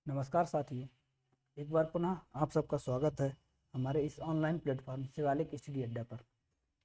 नमस्कार साथियों। एक बार पुनः आप सबका स्वागत है हमारे इस ऑनलाइन प्लेटफॉर्म शिवालिक स्टडी अड्डा पर।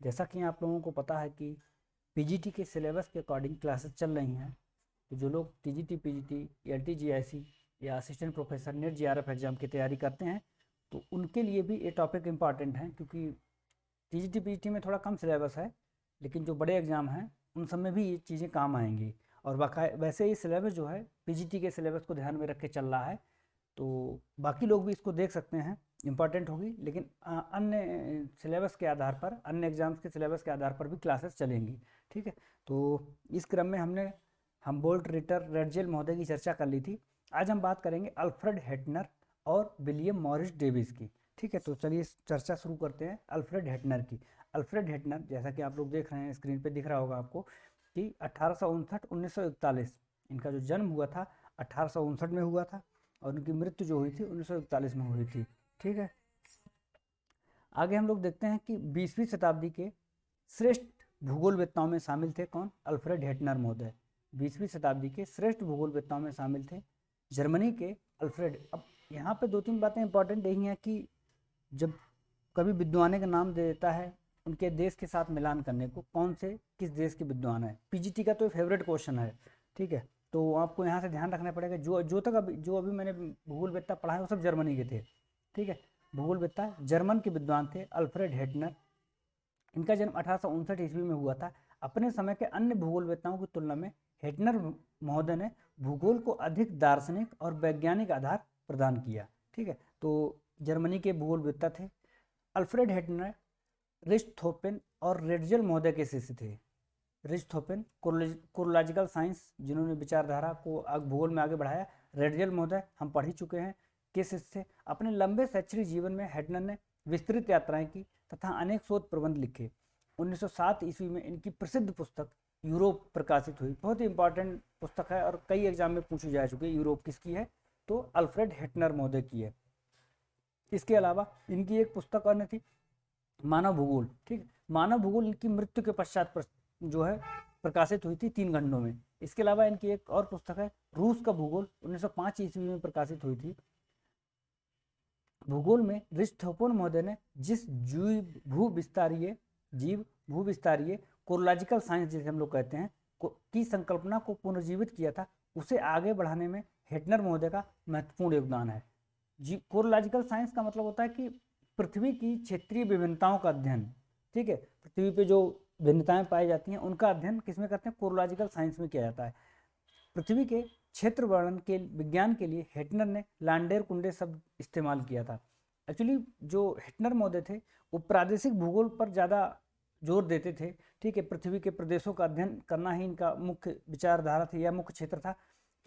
जैसा कि आप लोगों को पता है कि पीजीटी के सिलेबस के अकॉर्डिंग क्लासेस चल रही हैं, तो जो लोग टीजीटी, पीजीटी, एलटीजीआईसी या assistant professor net GRF exam की तैयारी करते हैं, तो उनके लिए भी ये टॉपिक इम्पॉर्टेंट है, क्योंकि टीजीटी पीजीटी में थोड़ा कम सिलेबस है, लेकिन जो बड़े एग्ज़ाम हैं उन सब में भी ये चीज़ें काम आएंगी। और वैसे ही सिलेबस जो है पीजीटी के सिलेबस को ध्यान में रख के चल रहा है, तो बाकी लोग भी इसको देख सकते हैं, इम्पॉर्टेंट होगी। लेकिन अन्य सिलेबस के आधार पर, अन्य एग्जाम्स के सिलेबस के आधार पर भी क्लासेस चलेंगी। ठीक है, तो इस क्रम में हमने हमबोल्ट रिटर रेडजेल महोदय की चर्चा कर ली थी। आज हम बात करेंगे अल्फ्रेड हेटनर और विलियम मॉरिस डेविस की। ठीक है, तो चलिए चर्चा शुरू करते हैं अल्फ्रेड हेटनर की। अल्फ्रेड हेटनर, जैसा कि आप लोग देख रहे हैं, स्क्रीन पे दिख रहा होगा आपको कि 1859-1941 इनका जो जन्म हुआ था 1859 में हुआ था, और उनकी मृत्यु जो हुई थी 1941 में हुई थी। ठीक है, आगे हम लोग देखते हैं कि 20वीं शताब्दी के श्रेष्ठ भूगोलवेत्ताओं में शामिल थे कौन? अल्फ्रेड हेटनर महोदय 20वीं शताब्दी के श्रेष्ठ भूगोलवेत्ताओं में शामिल थे, जर्मनी के अल्फ्रेड। अब यहाँ पे दो तीन बातें इंपॉर्टेंट यही हैं कि जब कभी विद्वान का नाम दे देता है, उनके देश के साथ मिलान करने को, कौन से किस देश के विद्वान है। पीजीटी का तो फेवरेट क्वेश्चन है। ठीक है, तो आपको यहाँ से ध्यान रखना पड़ेगा, जो अभी मैंने भूगोलवेत्ता पढ़ा है वो सब जर्मनी के थे। ठीक है, भूगोलवेत्ता जर्मन के विद्वान थे अल्फ्रेड हेटनर। इनका जन्म 1859 ईस्वी में हुआ था। अपने समय के अन्य भूगोलवेत्ताओं की तुलना में हेटनर महोदय ने भूगोल को अधिक दार्शनिक और वैज्ञानिक आधार प्रदान किया। ठीक है, तो जर्मनी के भूगोलवेत्ता थे। अल्फ्रेड हेटनर रिchthofen और रेडजेल महोदय के शिष्य थे। रिchthofen कोरोलॉजिकल साइंस, जिन्होंने विचारधारा को भूगोल में आगे बढ़ाया। रेडजेल महोदय हम पढ़ ही चुके हैं के शिष्य थे। अपने लंबे शैक्षणिक जीवन में हेटनर ने विस्तृत यात्राएं की तथा अनेक शोध प्रबंध लिखे। 1907 ईस्वी में इनकी प्रसिद्ध पुस्तक यूरोप प्रकाशित हुई। बहुत ही इंपॉर्टेंट पुस्तक है और कई एग्जाम में पूछी जा चुकी है। यूरोप किसकी है? तो अल्फ्रेड हेटनर महोदय की है। इसके अलावा इनकी एक पुस्तक अन्य थी, मानव भूगोल। ठीक, मानव भूगोल इनकी मृत्यु के पश्चात जो है प्रकाशित हुई थी 3 खंडों में। इसके अलावा इनकी एक और पुस्तक है रूस का भूगोल, 1905 ईस्वी में प्रकाशित हुई थी। भूगोल में रिchthofen महोदय ने जिस जीव भूविस्तारीय कोरोलॉजिकल साइंस, जिसे हम लोग कहते हैं, की संकल्पना को पुनर्जीवित किया था, उसे आगे बढ़ाने में हेटनर महोदय का महत्वपूर्ण योगदान है। कोरोलॉजिकल साइंस का मतलब होता है कि पृथ्वी की क्षेत्रीय विभिन्नताओं का अध्ययन। ठीक है, पृथ्वी पे जो भिन्नताएं पाई जाती हैं उनका अध्ययन किसमें करते हैं? कोरोलॉजिकल साइंस में किया जाता है। पृथ्वी के क्षेत्र वर्णन के विज्ञान के लिए हेटनर ने लांडेर कुंडे शब्द इस्तेमाल किया था। एक्चुअली जो हेटनर महोदय थे वो प्रादेशिक भूगोल पर ज़्यादा जोर देते थे। ठीक है, पृथ्वी के प्रदेशों का अध्ययन करना ही इनका मुख्य विचारधारा थी या मुख्य क्षेत्र था।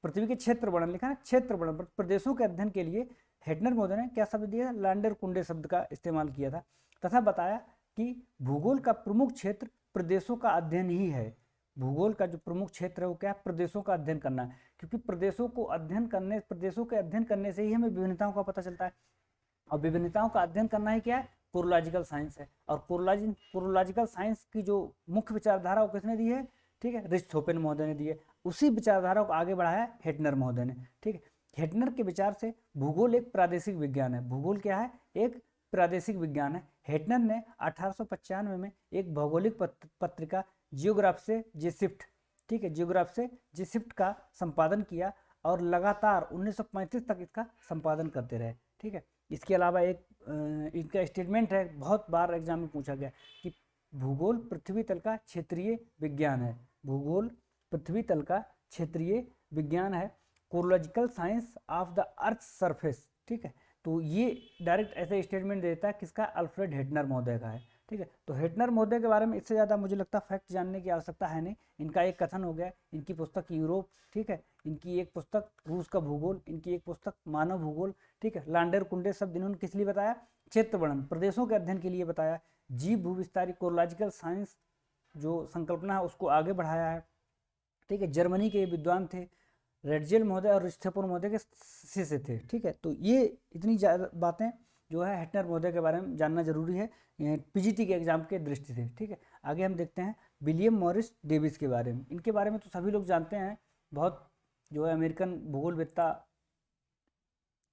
पृथ्वी के क्षेत्र वर्णन लिखा है, क्षेत्र वर्णन, प्रदेशों के अध्ययन के लिए हेटनर महोदय ने क्या शब्द दिया? लांडेर कुंडे शब्द का इस्तेमाल किया था, तथा बताया कि भूगोल का प्रमुख क्षेत्र प्रदेशों का अध्ययन ही है। भूगोल का जो प्रमुख क्षेत्र है वो क्या है? प्रदेशों का अध्ययन करना है, क्योंकि प्रदेशों के अध्ययन करने से ही हमें विभिन्नताओं का पता चलता है, और विभिन्नताओं का अध्ययन करना ही क्या है? कोरोलॉजिकल साइंस है। और कोरोलॉजिकल साइंस की जो मुख्य विचारधारा वो किसने दी है? ठीक है, रिchthofen महोदय ने दी है। उसी विचारधारा को आगे बढ़ाया हेटनर महोदय ने। ठीक है, हेटनर के विचार से भूगोल एक प्रादेशिक विज्ञान है। भूगोल क्या है? एक प्रादेशिक विज्ञान है। हेटनर ने 1895 में एक भौगोलिक पत्रिका जियोग्राफ से जिसिफ्ट, ठीक है, जियोग्राफ से जिसिफ्ट का संपादन किया और लगातार 1935 तक इसका संपादन करते रहे। ठीक है, इसके अलावा एक इनका स्टेटमेंट है, बहुत बार एग्जाम में पूछा गया, कि भूगोल पृथ्वी तल का क्षेत्रीय विज्ञान है। भूगोल पृथ्वी तल का क्षेत्रीय विज्ञान है, chorological science of the earth surface. ठीक है, तो ये डायरेक्ट ऐसे स्टेटमेंट देता है किसका? अल्फ्रेड हेटनर महोदय का है। ठीक है, तो हेटनर महोदय के बारे में इससे ज़्यादा मुझे लगता है फैक्ट जानने की आवश्यकता है नहीं। इनका एक कथन हो गया, इनकी पुस्तक यूरोप, ठीक है, इनकी एक पुस्तक रूस का भूगोल, इनकी एक पुस्तक मानव भूगोल। ठीक है, लांडेर कुंडे शब्द इन्होंने किस लिए बताया? क्षेत्र वर्णन, प्रदेशों के अध्ययन के लिए बताया। जीव भूविस्तारी कोरोलॉजिकल साइंस जो संकल्पना है उसको आगे बढ़ाया है। ठीक है, जर्मनी के विद्वान थे, रेडजेल महोदय और रिchthofen महोदय के शिष्य थे। ठीक है, तो ये इतनी ज़्यादा बातें जो है हेटनर महोदय के बारे में जानना जरूरी है पीजीटी के एग्जाम के दृष्टि से। ठीक है, आगे हम देखते हैं विलियम मॉरिस डेविस के बारे में। इनके बारे में तो सभी लोग जानते हैं, बहुत जो है अमेरिकन भूगोलवेत्ता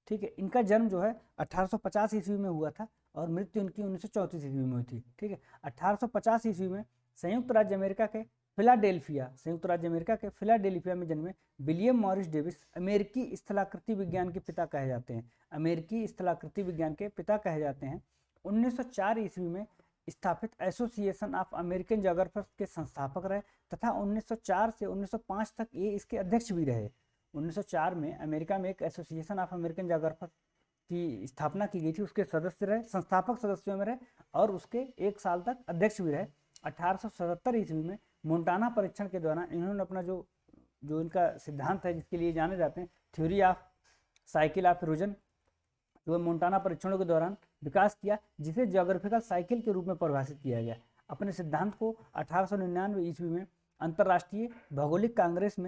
ठीक है। इनका जन्म जो है 1850 ईस्वी में हुआ था और मृत्यु इनकी 1934 ईस्वी में हुई थी, ठीक है। 1850 ईस्वी में संयुक्त राज्य अमेरिका के फिलाडेल्फिया में जन्मे विलियम मॉरिस डेविस अमेरिकी स्थलाकृति विज्ञान के पिता कहे जाते हैं। 1904 ईस्वी में स्थापित एसोसिएशन ऑफ अमेरिकन जोग्राफर्स के संस्थापक रहे तथा 1904 से 1905 तक ये इसके अध्यक्ष भी रहे। 1904 में अमेरिका में एक एसोसिएशन ऑफ अमेरिकन जोग्राफर्स की स्थापना की गई थी, उसके सदस्य रहे, संस्थापक सदस्यों में रहे और उसके 1 साल तक अध्यक्ष भी रहे। 1877 ईस्वी में मोंटाना परीक्षण के दौरान इन्होंने अपना जो इनका सिद्धांत है जिसके लिए जाने जाते हैं theory of cycle of erosion, जो मोंटाना परीक्षणों के दौरान विकास किया, जिसे ज्योग्राफिकल साइकिल के रूप में परिभाषित किया गया। अपने सिद्धांत को 1899 ईस्वी में अंतर्राष्ट्रीय भौगोलिक कांग्रेस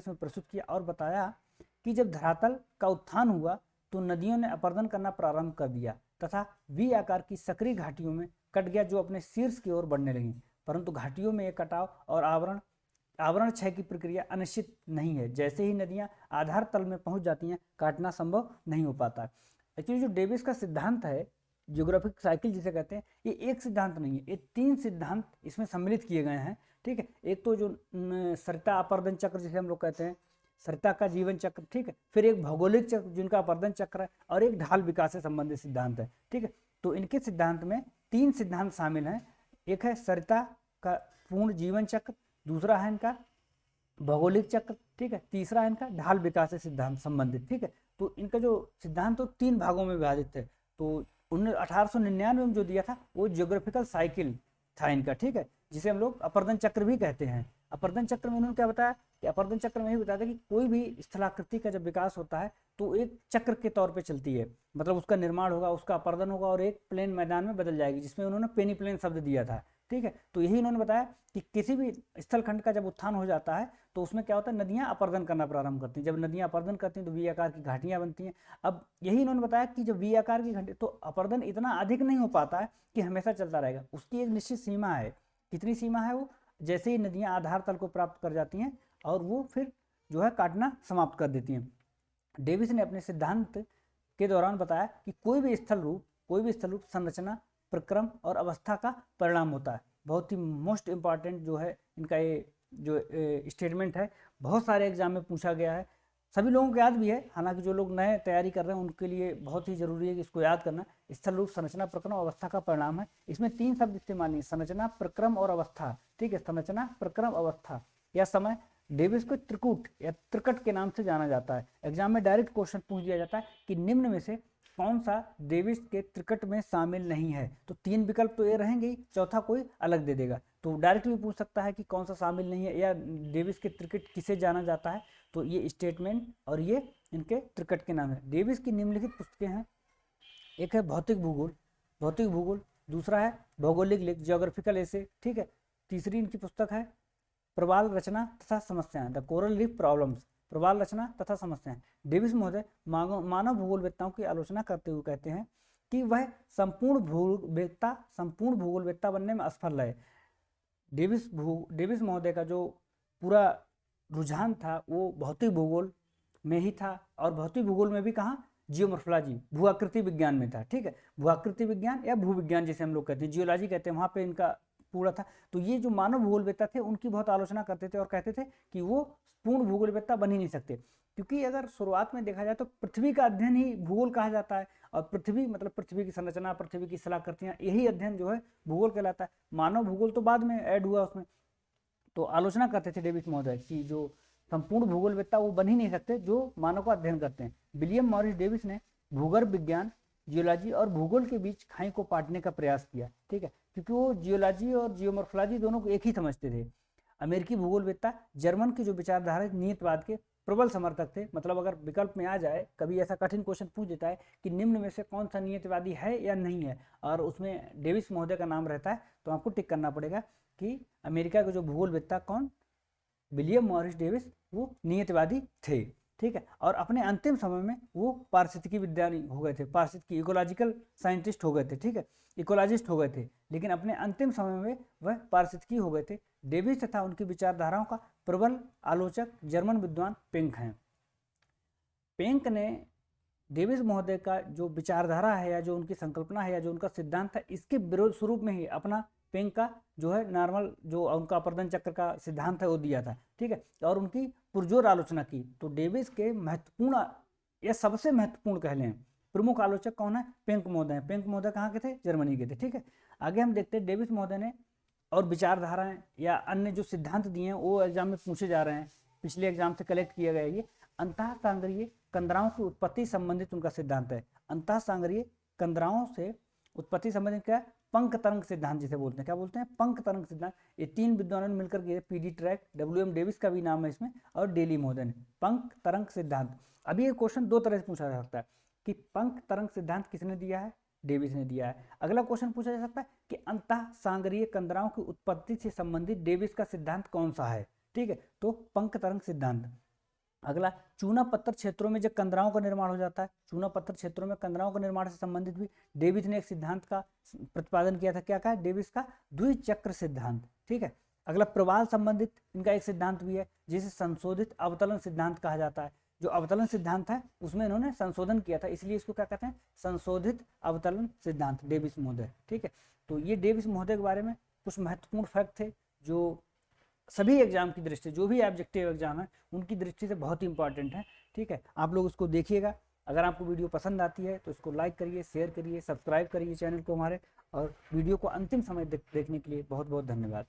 में प्रस्तुत किया और बताया कि जब धरातल का उत्थान हुआ तो नदियों ने अपरदन करना प्रारंभ कर दिया तथा वी आकार की सक्रिय घाटियों में कट गया जो अपने शीर्ष की ओर बढ़ने लगी, परंतु घाटियों में एक कटाव और आवरण क्षय की प्रक्रिया अनिश्चित नहीं है। जैसे ही नदियां आधार तल में पहुंच जाती हैं, काटना संभव नहीं हो पाता। एक्चुअली जो डेविस का सिद्धांत है, ज्योग्राफिक साइकिल जिसे कहते हैं, ये एक सिद्धांत नहीं है, ये 3 सिद्धांत इसमें सम्मिलित किए गए हैं, ठीक है। एक तो जो सरिता अपर्दन चक्र जिसे हम लोग कहते हैं, सरिता का जीवन चक्र, ठीक है। फिर एक भौगोलिक चक्र जिनका अपर्दन चक्र है और एक ढाल विकास से संबंधित सिद्धांत है, ठीक है। तो इनके सिद्धांत में 3 सिद्धांत शामिल हैं। एक है सरिता का पूर्ण जीवन चक्र, दूसरा है इनका भौगोलिक चक्र, ठीक है, तीसरा है इनका ढाल विकास से सिद्धांत संबंधित, ठीक है। तो इनका जो सिद्धांत तो 3 भागों में विभाजित है। तो 1899 में जो दिया था वो ज्योग्राफिकल साइकिल था इनका, ठीक है, जिसे हम लोग अपर्दन चक्र भी कहते हैं। अपर्दन चक्र में उन्होंने क्या बताया कि अपर्दन चक्र में यही बताया था कि कोई भी स्थलाकृति का जब विकास होता है तो एक चक्र के तौर पे चलती है, मतलब उसका निर्माण होगा, उसका अपर्दन होगा और एक प्लेन मैदान में बदल जाएगी, जिसमें उन्होंने पेनीप्लेन शब्द दिया था, ठीक है। तो यही उन्होंने बताया कि किसी भी स्थलखंड का जब उत्थान हो जाता है तो उसमें क्या होता है, नदियां अपर्दन करना प्रारंभ करती हैं। जब नदियां अपर्दन करती हैं तो वी आकार की घाटियां बनती हैं। अब यही इन्होंने बताया कि जब वी आकार की घाटी, तो अपर्दन इतना अधिक नहीं हो पाता है कि हमेशा चलता रहेगा, उसकी एक निश्चित सीमा है। कितनी सीमा है वो, जैसे ही नदियां आधार तल को प्राप्त कर जाती हैं और वो फिर जो है काटना समाप्त कर देती हैं। डेविस ने अपने सिद्धांत के दौरान बताया कि कोई भी स्थल रूप संरचना, प्रक्रम और अवस्था का परिणाम होता है। बहुत ही मोस्ट इम्पॉर्टेंट जो है इनका ये जो स्टेटमेंट है, बहुत सारे एग्जाम में पूछा गया है, सभी लोगों को याद भी है, हालांकि जो लोग नए तैयारी कर रहे हैं उनके लिए बहुत ही जरूरी है कि इसको याद करना। स्थल रूप संरचना, प्रक्रम और अवस्था का परिणाम है। इसमें 3 शब्द इस्तेमाल नहीं, संरचना, प्रक्रम और अवस्था, ठीक है। संरचना, प्रक्रम, अवस्था। यह समय डेविस को त्रिकूट या त्रिकट के नाम से जाना जाता है। एग्जाम में डायरेक्ट क्वेश्चन पूछ दिया जाता है कि निम्न में से कौन सा डेविस के त्रिकट में शामिल नहीं है, तो 3 विकल्प तो ये रहेंगे ही, चौथा कोई अलग दे देगा। तो डायरेक्ट भी पूछ सकता है कि कौन सा शामिल नहीं है या डेविस के त्रिकट किसे जाना जाता है, तो ये स्टेटमेंट और ये इनके त्रिकट के नाम है। डेविस की निम्नलिखित पुस्तकें हैं, एक है भौतिक भूगोल, दूसरा है भौगोलिक लेख, ज्योग्राफिकल एसे, ठीक है। तीसरी इनकी पुस्तक है प्रवाल रचना तथा समस्याएं, द कोरल रीफ प्रॉब्लम्स, प्रवाल रचना तथा समस्याएं। डेविस महोदय मानव भूगोलवेत्ताओं की आलोचना करते हुए कहते हैं कि वह संपूर्ण भूगोलवेत्ता बनने में असफल रहे। डेविस महोदय का जो पूरा रुझान था वो भौतिक भूगोल में ही था, और भौतिक भूगोल में भी कहाँ, जियोमॉर्फोलॉजी, भूआकृति विज्ञान में था, ठीक है। भूआकृति विज्ञान या भूविज्ञान जिसे हम लोग कहते हैं, जियोलॉजी कहते हैं, वहाँ पे इनका पूरा था। तो ये जो मानव भूगोलवेत्ता थे उनकी बहुत आलोचना करते थे और कहते थे कि वो पूर्ण भूगोलवेत्ता बन ही नहीं सकते, क्योंकि अगर शुरुआत में देखा जाए तो पृथ्वी का अध्ययन ही भूगोल कहा जाता है, और पृथ्वी मतलब पृथ्वी की संरचना, पृथ्वी की स्थलाकृतियां, यही अध्ययन जो है भूगोल कहलाता है। मानव भूगोल तो बाद में ऐड हुआ उसमें। तो आलोचना करते थे डेविस महोदय कि जो संपूर्ण भूगोलवेत्ता वो बन ही नहीं सकते जो मानव का अध्ययन करते हैं। विलियम मॉरिस डेविस ने भूगर्भ विज्ञान, जियोलॉजी और भूगोल के बीच खाई को पाटने का प्रयास किया, ठीक है, क्योंकि वो जियोलॉजी और जियोमॉर्फोलॉजी दोनों को एक ही समझते थे। अमेरिकी भूगोलवेत्ता जर्मन की जो विचारधारा नियतवाद के प्रबल समर्थक थे। मतलब अगर विकल्प में आ जाए, कभी ऐसा कठिन क्वेश्चन पूछ देता है कि निम्न में से कौन सा नियतवादी है या नहीं है, और उसमें डेविस महोदय का नाम रहता है, तो आपको टिक करना पड़ेगा कि अमेरिका के जो भूगोलवेत्ता कौन, विलियम मॉरिस डेविस, वो नियतवादी थे, ठीक है। और अपने अंतिम समय में वो पारिस्थितिकी विज्ञानी हो गए थे, पारिस्थितिकी इकोलॉजिकल साइंटिस्ट हो गए थे, ठीक है, इकोलॉजिस्ट हो गए थे, लेकिन अपने अंतिम समय में वह पारिस्थितिकी हो गए थे। डेविस तथा उनकी विचारधाराओं का प्रबल आलोचक जर्मन विद्वान पिंक हैं। पेंक ने डेविस महोदय का जो विचारधारा है या जो उनकी संकल्पना है या जो उनका सिद्धांत है, इसके विरोध स्वरूप में ही अपना पेंक का जो है नॉर्मल जो उनका अपर्दन चक्र का सिद्धांत है वो दिया था, ठीक है, और उनकी पुरजोर आलोचना की। तो डेविस के महत्वपूर्ण या सबसे महत्वपूर्ण कह लें प्रमुख आलोचक कौन है? पेंक महोदय हैं। पेंक महोदय कहाँ के थे? जर्मनी के थे, ठीक है। आगे हम देखते हैं डेविस महोदय ने और विचारधाराएं या अन्य जो सिद्धांत दिए हैं वो एग्जाम में पूछे जा रहे हैं, पिछले एग्जाम से कलेक्ट किया गया। ये अंतः सांगरीय कंदराओं की उत्पत्ति संबंधित उनका सिद्धांत है। अंतः सांगरीय कंदराओं से उत्पत्ति संबंधित क्या है? पंख तरंग सिद्धांत जिसे बोलते हैं। क्या बोलते हैं? पंख तरंग सिद्धांत। ये तीन विद्वानों ने मिलकर किए, पीडी ट्रैक, WM डेविस का भी नाम है इसमें, और डेली महोदय ने। पंख तरंग सिद्धांत। अभी ये क्वेश्चन दो तरह से पूछा जा सकता है कि पंख तरंग सिद्धांत किसने दिया है? डेविस ने दिया है। अगला क्वेश्चन पूछा जा सकता है कि अंतः सांगरीय कंदराओं की उत्पत्ति से संबंधित डेविस का सिद्धांत कौन सा है? ठीक है, तो पंख तरंग सिद्धांत। अगला, चूना पत्थर क्षेत्रों में जब कंदराओं का निर्माण हो जाता है, चूना पत्थर क्षेत्रों में कंदराओं के निर्माण से संबंधित भी डेविस ने एक सिद्धांत का प्रतिपादन किया था। क्या कहा? डेविस का द्विचक्र सिद्धांत, ठीक है। अगला, प्रवाल संबंधित इनका एक सिद्धांत भी है जिसे संशोधित अवतलन सिद्धांत कहा जाता है। जो अवतलन सिद्धांत है उसमें इन्होंने संशोधन किया था, इसलिए इसको क्या कहते हैं? संशोधित अवतलन सिद्धांत, डेविस महोदय, ठीक है। तो ये डेविस महोदय के बारे में कुछ महत्वपूर्ण फैक्ट थे जो सभी एग्जाम की दृष्टि, जो भी ऑब्जेक्टिव एग्जाम है उनकी दृष्टि से बहुत ही इंपॉर्टेंट है, ठीक है। आप लोग उसको देखिएगा। अगर आपको वीडियो पसंद आती है तो इसको लाइक करिए, शेयर करिए, सब्सक्राइब करिए चैनल को हमारे, और वीडियो को अंतिम समय देखने के लिए बहुत बहुत धन्यवाद।